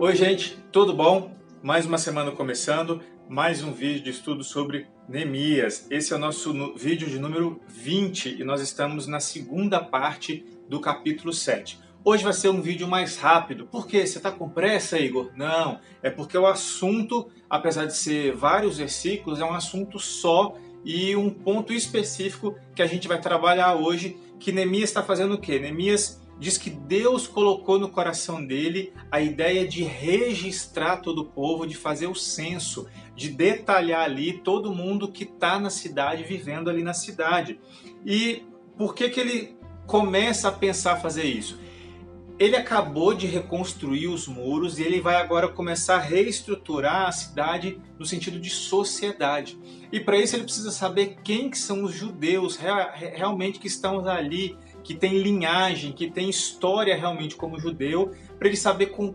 Oi gente, tudo bom? Mais uma semana começando, mais um vídeo de estudo sobre Neemias. Esse é o nosso vídeo de número 20 e nós estamos na segunda parte do capítulo 7. Hoje vai ser um vídeo mais rápido. Por quê? Você está com pressa, Igor? Não, é porque o assunto, apesar de ser vários versículos, é um assunto só e um ponto específico que a gente vai trabalhar hoje, que Neemias está fazendo o quê? Neemias diz que Deus colocou no coração dele a ideia de registrar todo o povo, de fazer o censo, de detalhar ali todo mundo que está na cidade, vivendo ali na cidade. E por que ele começa a pensar fazer isso? Ele acabou de reconstruir os muros e ele vai agora começar a reestruturar a cidade no sentido de sociedade. E para isso ele precisa saber quem que são os judeus realmente que estão ali, que tem linhagem, que tem história realmente como judeu, para ele saber com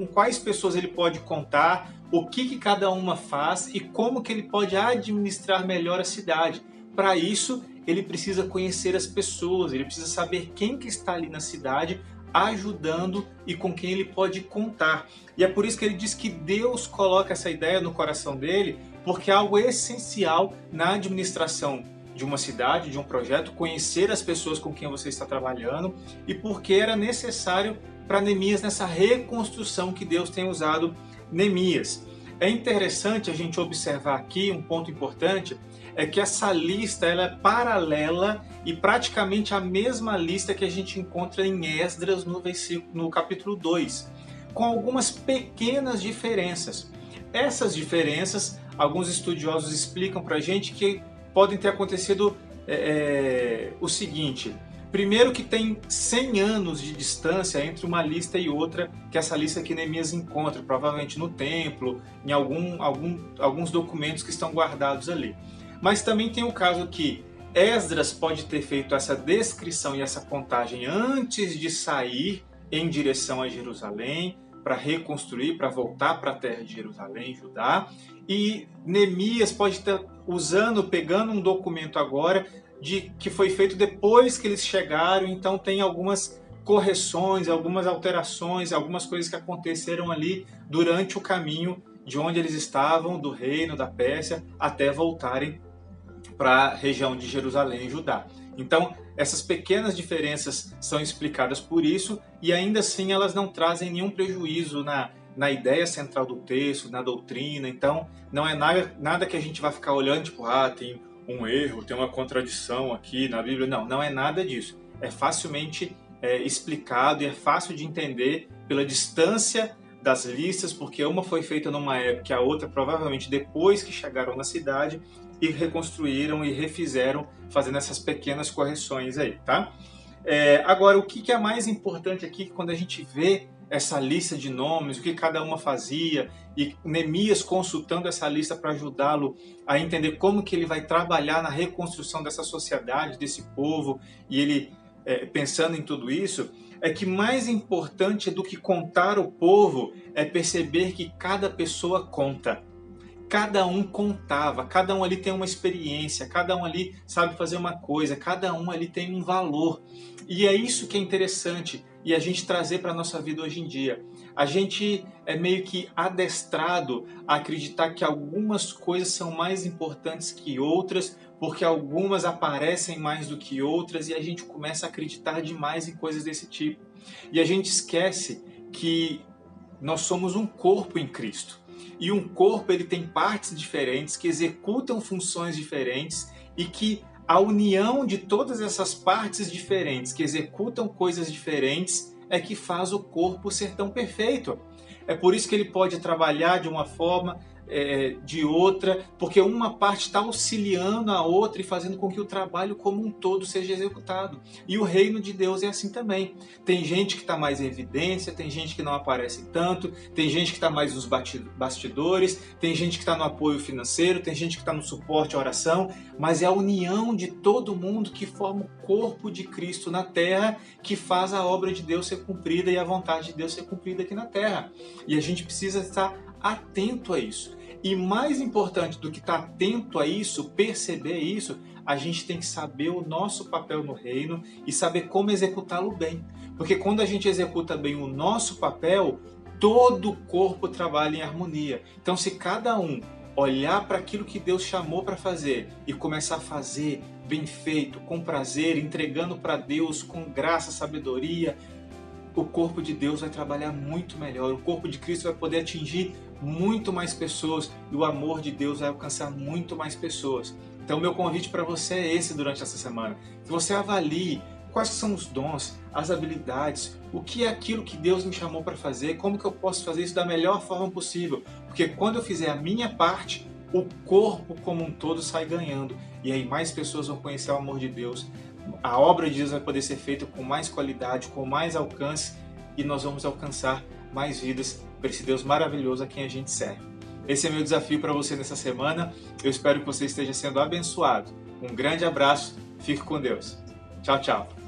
quais pessoas ele pode contar, o que cada uma faz e como que ele pode administrar melhor a cidade. Para isso, ele precisa conhecer as pessoas, ele precisa saber quem que está ali na cidade, ajudando e com quem ele pode contar. E é por isso que ele diz que Deus coloca essa ideia no coração dele, porque é algo essencial na administração de uma cidade, de um projeto, conhecer as pessoas com quem você está trabalhando e porque era necessário para Neemias nessa reconstrução que Deus tem usado Neemias. É interessante a gente observar aqui um ponto importante, é que essa lista ela é paralela e praticamente a mesma lista que a gente encontra em Esdras no capítulo 2, com algumas pequenas diferenças. Essas diferenças, alguns estudiosos explicam para a gente que podem ter acontecido o seguinte. Primeiro que tem 100 anos de distância entre uma lista e outra, que é essa lista que Neemias encontra, provavelmente no templo, em alguns documentos que estão guardados ali. Mas também tem o caso que Esdras pode ter feito essa descrição e essa contagem antes de sair em direção a Jerusalém, para reconstruir, para voltar para a terra de Jerusalém, Judá. E Neemias pode estar pegando um documento agora que foi feito depois que eles chegaram, então tem algumas correções, algumas alterações, algumas coisas que aconteceram ali durante o caminho de onde eles estavam, do reino da Pérsia, até voltarem para a região de Jerusalém e Judá. Então, essas pequenas diferenças são explicadas por isso e ainda assim elas não trazem nenhum prejuízo na ideia central do texto, na doutrina. Então, não é nada que a gente vai ficar olhando, tipo, tem um erro, tem uma contradição aqui na Bíblia. Não, não é nada disso. É facilmente explicado e é fácil de entender pela distância das listas, porque uma foi feita numa época e a outra provavelmente depois que chegaram na cidade e reconstruíram e refizeram, fazendo essas pequenas correções aí, tá? Agora, o que é mais importante aqui, quando a gente vê essa lista de nomes, o que cada uma fazia, e Neemias consultando essa lista para ajudá-lo a entender como que ele vai trabalhar na reconstrução dessa sociedade, desse povo, e ele pensando em tudo isso, é que mais importante do que contar o povo é perceber que cada pessoa conta. Cada um contava, cada um ali tem uma experiência, cada um ali sabe fazer uma coisa, cada um ali tem um valor. E é isso que é interessante e a gente trazer para a nossa vida hoje em dia. A gente é meio que adestrado a acreditar que algumas coisas são mais importantes que outras, porque algumas aparecem mais do que outras e a gente começa a acreditar demais em coisas desse tipo. E a gente esquece que nós somos um corpo em Cristo. E um corpo ele tem partes diferentes que executam funções diferentes e que a união de todas essas partes diferentes que executam coisas diferentes é que faz o corpo ser tão perfeito. É por isso que ele pode trabalhar de uma forma, de outra, porque uma parte está auxiliando a outra e fazendo com que o trabalho como um todo seja executado. E o reino de Deus é assim também. Tem gente que está mais em evidência, tem gente que não aparece tanto, tem gente que está mais nos bastidores, tem gente que está no apoio financeiro, tem gente que está no suporte à oração, mas é a união de todo mundo que forma o corpo de Cristo na terra que faz a obra de Deus ser cumprida e a vontade de Deus ser cumprida aqui na terra. E a gente precisa estar atento a isso. E mais importante do que estar atento a isso, perceber isso, a gente tem que saber o nosso papel no reino e saber como executá-lo bem. Porque quando a gente executa bem o nosso papel, todo o corpo trabalha em harmonia. Então, se cada um olhar para aquilo que Deus chamou para fazer e começar a fazer bem feito, com prazer, entregando para Deus com graça, sabedoria, o corpo de Deus vai trabalhar muito melhor. O corpo de Cristo vai poder atingir muito mais pessoas e o amor de Deus vai alcançar muito mais pessoas. Então, meu convite para você é esse durante essa semana. Que você avalie quais são os dons, as habilidades, o que é aquilo que Deus me chamou para fazer, como que eu posso fazer isso da melhor forma possível. Porque quando eu fizer a minha parte, o corpo como um todo sai ganhando. E aí mais pessoas vão conhecer o amor de Deus. A obra de Deus vai poder ser feita com mais qualidade, com mais alcance, e nós vamos alcançar mais vidas para esse Deus maravilhoso a quem a gente serve. Esse é meu desafio para você nessa semana. Eu espero que você esteja sendo abençoado. Um grande abraço, fique com Deus. Tchau, tchau.